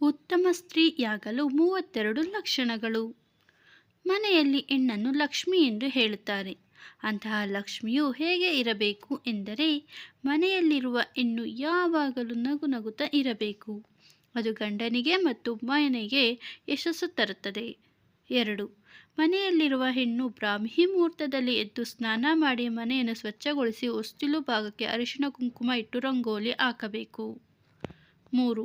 ಉತ್ತಮ ಸ್ತ್ರೀಯಾಗಲು 32 ಲಕ್ಷಣಗಳು. ಮನೆಯಲ್ಲಿ ಹೆಣ್ಣನ್ನು ಲಕ್ಷ್ಮಿ ಎಂದು ಹೇಳುತ್ತಾರೆ. ಅಂತಹ ಲಕ್ಷ್ಮಿಯು ಹೇಗೆ ಇರಬೇಕು ಎಂದರೆ, ಮನೆಯಲ್ಲಿರುವ ಹೆಣ್ಣು ಯಾವಾಗಲೂ ನಗು ನಗುತ್ತಾ ಇರಬೇಕು. ಅದು ಗಂಡನಿಗೆ ಮತ್ತು ಮನೆಗೆ ಯಶಸ್ಸು ತರುತ್ತದೆ. 2. ಮನೆಯಲ್ಲಿರುವ ಹೆಣ್ಣು ಬ್ರಾಹ್ಮಿ ಮುಹೂರ್ತದಲ್ಲಿ ಎದ್ದು ಸ್ನಾನ ಮಾಡಿ ಮನೆಯನ್ನು ಸ್ವಚ್ಛಗೊಳಿಸಿ ಹೊಸ್ತಿಲು ಭಾಗಕ್ಕೆ ಅರಿಶಿಣ ಕುಂಕುಮ ಇಟ್ಟು ರಂಗೋಲಿ ಹಾಕಬೇಕು. 3.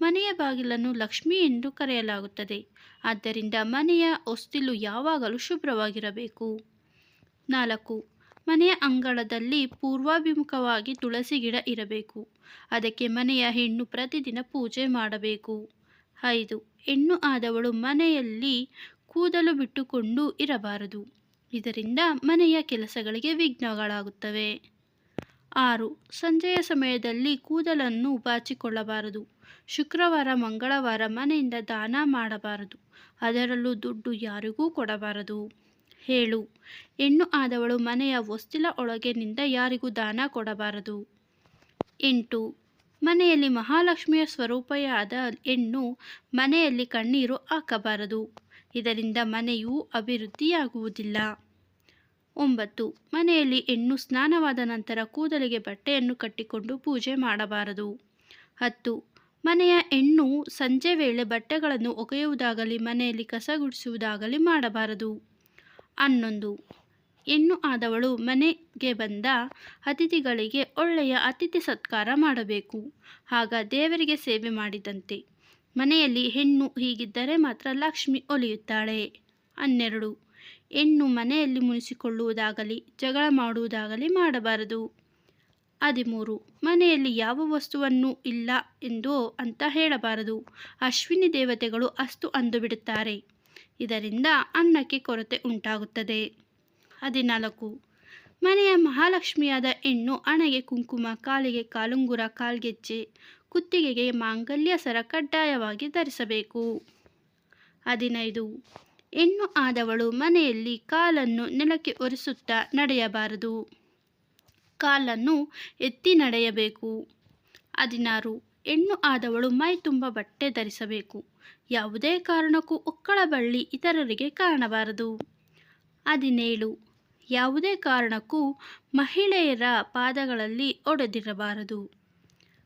ಮನೆಯ ಬಾಗಿಲನ್ನು ಲಕ್ಷ್ಮಿ ಎಂದು ಕರೆಯಲಾಗುತ್ತದೆ. ಆದ್ದರಿಂದ ಮನೆಯ ಹೊಸ್ತಿಲು ಯಾವಾಗಲೂ ಶುಭ್ರವಾಗಿರಬೇಕು. 4. ಮನೆಯ ಅಂಗಳದಲ್ಲಿ ಪೂರ್ವಾಭಿಮುಖವಾಗಿ ತುಳಸಿ ಗಿಡ ಇರಬೇಕು. ಅದಕ್ಕೆ ಮನೆಯ ಹೆಣ್ಣು ಪ್ರತಿದಿನ ಪೂಜೆ ಮಾಡಬೇಕು. 5. ಹೆಣ್ಣು ಆದವಳು ಮನೆಯಲ್ಲಿ ಕೂದಲು ಬಿಟ್ಟುಕೊಂಡು ಇರಬಾರದು. ಇದರಿಂದ ಮನೆಯ ಕೆಲಸಗಳಿಗೆ ವಿಘ್ನಗಳಾಗುತ್ತವೆ. 6. ಸಂಜೆಯ ಸಮಯದಲ್ಲಿ ಕೂದಲನ್ನು ಬಾಚಿಕೊಳ್ಳಬಾರದು. ಶುಕ್ರವಾರ ಮಂಗಳವಾರ ಮನೆಯಿಂದ ದಾನ ಮಾಡಬಾರದು. ಅದರಲ್ಲೂ ದುಡ್ಡು ಯಾರಿಗೂ ಕೊಡಬಾರದು. 7. ಹೆಣ್ಣು ಆದವಳು ಮನೆಯ ಹೊಸ್ತಿಲ ಒಳಗಿನಿಂದ ಯಾರಿಗೂ ದಾನ ಕೊಡಬಾರದು. 8. ಮನೆಯಲ್ಲಿ ಮಹಾಲಕ್ಷ್ಮಿಯ ಸ್ವರೂಪವಾದ ಹೆಣ್ಣು ಮನೆಯಲ್ಲಿ ಕಣ್ಣೀರು ಹಾಕಬಾರದು. ಇದರಿಂದ ಮನೆಯು ಅಭಿವೃದ್ಧಿಯಾಗುವುದಿಲ್ಲ. 9. ಮನೆಯಲ್ಲಿ ಹೆಣ್ಣು ಸ್ನಾನವಾದ ನಂತರ ಕೂದಲಿಗೆ ಬಟ್ಟೆಯನ್ನು ಕಟ್ಟಿಕೊಂಡು ಪೂಜೆ ಮಾಡಬಾರದು. 10. ಮನೆಯ ಹೆಣ್ಣು ಸಂಜೆ ವೇಳೆ ಬಟ್ಟೆಗಳನ್ನು ಒಗೆಯುವುದಾಗಲಿ ಮನೆಯಲ್ಲಿ ಕಸ ಗುಡಿಸುವುದಾಗಲಿ ಮಾಡಬಾರದು. 11. ಹೆಣ್ಣು ಆದವಳು ಮನೆಗೆ ಬಂದ ಅತಿಥಿಗಳಿಗೆ ಒಳ್ಳೆಯ ಅತಿಥಿ ಸತ್ಕಾರ ಮಾಡಬೇಕು. ಆಗ ದೇವರಿಗೆ ಸೇವೆ ಮಾಡಿದಂತೆ. ಮನೆಯಲ್ಲಿ ಹೆಣ್ಣು ಹೀಗಿದ್ದರೆ ಮಾತ್ರ ಲಕ್ಷ್ಮಿ ಒಲಿಯುತ್ತಾಳೆ. 12. ಹೆಣ್ಣು ಮನೆಯಲ್ಲಿ ಮುನಿಸಿಕೊಳ್ಳುವುದಾಗಲಿ ಜಗಳ ಮಾಡುವುದಾಗಲಿ ಮಾಡಬಾರದು. 13. ಮನೆಯಲ್ಲಿ ಯಾವ ವಸ್ತುವನ್ನು ಇಲ್ಲ ಅಂತ ಹೇಳಬಾರದು. ಅಶ್ವಿನಿ ದೇವತೆಗಳು ಅಸ್ತು ಅಂದು ಬಿಡುತ್ತಾರೆ. ಇದರಿಂದ ಅನ್ನಕ್ಕೆ ಕೊರತೆ ಉಂಟಾಗುತ್ತದೆ. 14. ಮನೆಯ ಮಹಾಲಕ್ಷ್ಮಿಯಾದ ಹೆಣ್ಣು ಹಣೆಗೆ ಕುಂಕುಮ, ಕಾಲಿಗೆ ಕಾಲುಂಗುರ, ಕಾಲ್ಗೆಜ್ಜೆ, ಕುತ್ತಿಗೆಗೆ ಮಾಂಗಲ್ಯ ಸರ ಕಡ್ಡಾಯವಾಗಿ ಧರಿಸಬೇಕು. 15. ಹೆಣ್ಣು ಆದವಳು ಮನೆಯಲ್ಲಿ ಕಾಲನ್ನು ನೆಲಕ್ಕೆ ಒರೆಸುತ್ತಾ ನಡೆಯಬಾರದು. ಕಾಲನ್ನು ಎತ್ತಿ ನಡೆಯಬೇಕು. 16. ಹೆಣ್ಣು ಆದವಳು ಮೈ ತುಂಬ ಬಟ್ಟೆ ಧರಿಸಬೇಕು. ಯಾವುದೇ ಕಾರಣಕ್ಕೂ ಒಕ್ಕಳ ಬಳ್ಳಿ ಇತರರಿಗೆ ಕಾಣಬಾರದು. 17. ಯಾವುದೇ ಕಾರಣಕ್ಕೂ ಮಹಿಳೆಯರ ಪಾದಗಳಲ್ಲಿ ಹೊಡೆದಿರಬಾರದು.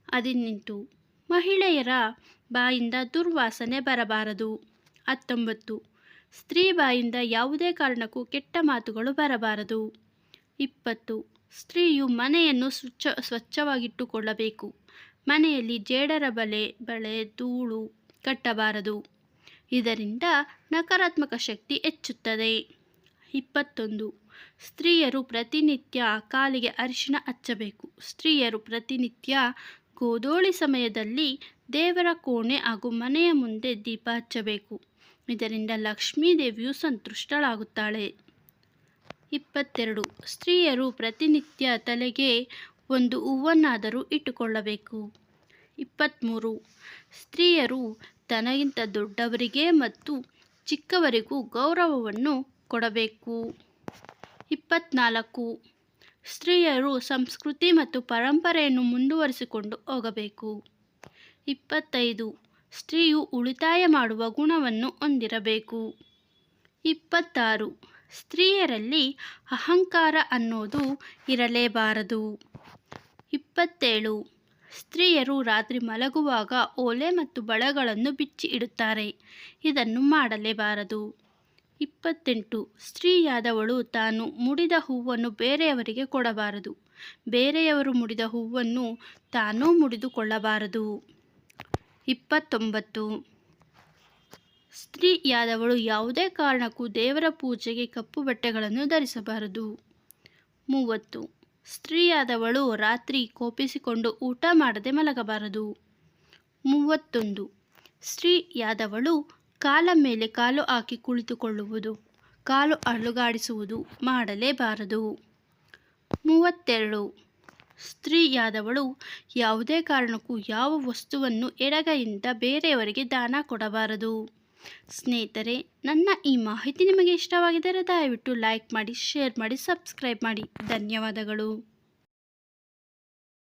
18. ಮಹಿಳೆಯರ ಬಾಯಿಂದ ದುರ್ವಾಸನೆ ಬರಬಾರದು. 19. ಸ್ತ್ರೀ ಬಾಯಿಂದ ಯಾವುದೇ ಕಾರಣಕ್ಕೂ ಕೆಟ್ಟ ಮಾತುಗಳು ಬರಬಾರದು. 20. ಸ್ತ್ರೀಯು ಮನೆಯನ್ನು ಸ್ವಚ್ಛವಾಗಿಟ್ಟುಕೊಳ್ಳಬೇಕು. ಮನೆಯಲ್ಲಿ ಜೇಡರ ಬಳೆ ಧೂಳು ಕಟ್ಟಬಾರದು. ಇದರಿಂದ ನಕಾರಾತ್ಮಕ ಶಕ್ತಿ ಹೆಚ್ಚುತ್ತದೆ. 21. ಸ್ತ್ರೀಯರು ಪ್ರತಿನಿತ್ಯ ಕಾಲಿಗೆ ಅರಿಶಿಣ ಹಚ್ಚಬೇಕು. ಸ್ತ್ರೀಯರು ಪ್ರತಿನಿತ್ಯ ಗೋಧೂಳಿ ಸಮಯದಲ್ಲಿ ದೇವರ ಕೋಣೆ ಹಾಗೂ ಮನೆಯ ಮುಂದೆ ದೀಪ ಹಚ್ಚಬೇಕು. ಇದರಿಂದ ಲಕ್ಷ್ಮೀ ದೇವಿಯು ಸಂತುಷ್ಟಳಾಗುತ್ತಾಳೆ. 22. ಸ್ತ್ರೀಯರು ಪ್ರತಿನಿತ್ಯ ತಲೆಗೆ ಒಂದು ಹೂವನ್ನಾದರೂ ಇಟ್ಟುಕೊಳ್ಳಬೇಕು. 23. ಸ್ತ್ರೀಯರು ತನಗಿಂತ ದೊಡ್ಡವರಿಗೆ ಮತ್ತು ಚಿಕ್ಕವರಿಗೂ ಗೌರವವನ್ನು ಕೊಡಬೇಕು. 24. ಸ್ತ್ರೀಯರು ಸಂಸ್ಕೃತಿ ಮತ್ತು ಪರಂಪರೆಯನ್ನು ಮುಂದುವರಿಸಿಕೊಂಡು ಹೋಗಬೇಕು. 25. ಸ್ತ್ರೀಯು ಉಳಿತಾಯ ಮಾಡುವ ಗುಣವನ್ನು ಹೊಂದಿರಬೇಕು. 26. ಸ್ತ್ರೀಯರಲ್ಲಿ ಅಹಂಕಾರ ಅನ್ನೋದು ಇರಲೇಬಾರದು. 27. ಸ್ತ್ರೀಯರು ರಾತ್ರಿ ಮಲಗುವಾಗ ಓಲೆ ಮತ್ತು ಬಳೆಗಳನ್ನು ಬಿಚ್ಚಿ ಇಡುತ್ತಾರೆ. ಇದನ್ನು ಮಾಡಲೇಬಾರದು. 28. ಸ್ತ್ರೀಯಾದವಳು ತಾನು ಮುಡಿದ ಹೂವನ್ನು ಬೇರೆಯವರಿಗೆ ಕೊಡಬಾರದು. ಬೇರೆಯವರು ಮುಡಿದ ಹೂವನ್ನು ತಾನೂ ಮುಡಿದುಕೊಳ್ಳಬಾರದು. 29. ಸ್ತ್ರೀಯಾದವಳು ಯಾವುದೇ ಕಾರಣಕ್ಕೂ ದೇವರ ಪೂಜೆಗೆ ಕಪ್ಪು ಬಟ್ಟೆಗಳನ್ನು ಧರಿಸಬಾರದು. 30. ಸ್ತ್ರೀಯಾದವಳು ರಾತ್ರಿ ಕೋಪಿಸಿಕೊಂಡು ಊಟ ಮಾಡದೆ ಮಲಗಬಾರದು. 31. ಸ್ತ್ರೀಯಾದವಳು ಕಾಲ ಮೇಲೆ ಕಾಲು ಹಾಕಿ ಕುಳಿತುಕೊಳ್ಳುವುದು, ಕಾಲು ಅಲುಗಾಡಿಸುವುದು ಮಾಡಲೇಬಾರದು. 32. ಸ್ತ್ರೀಯಾದವಳು ಯಾವುದೇ ಕಾರಣಕ್ಕೂ ಯಾವ ವಸ್ತುವನ್ನು ಎಡಗೈಯಿಂದ ಬೇರೆಯವರಿಗೆ ದಾನ ಕೊಡಬಾರದು. ಸ್ನೇಹಿತರೆ, ನನ್ನ ಈ ಮಾಹಿತಿ ನಿಮಗೆ ಇಷ್ಟವಾಗಿದ್ದರೆ ದಯವಿಟ್ಟು ಲೈಕ್ ಮಾಡಿ, ಶೇರ್ ಮಾಡಿ, ಸಬ್ಸ್ಕ್ರೈಬ್ ಮಾಡಿ. ಧನ್ಯವಾದಗಳು.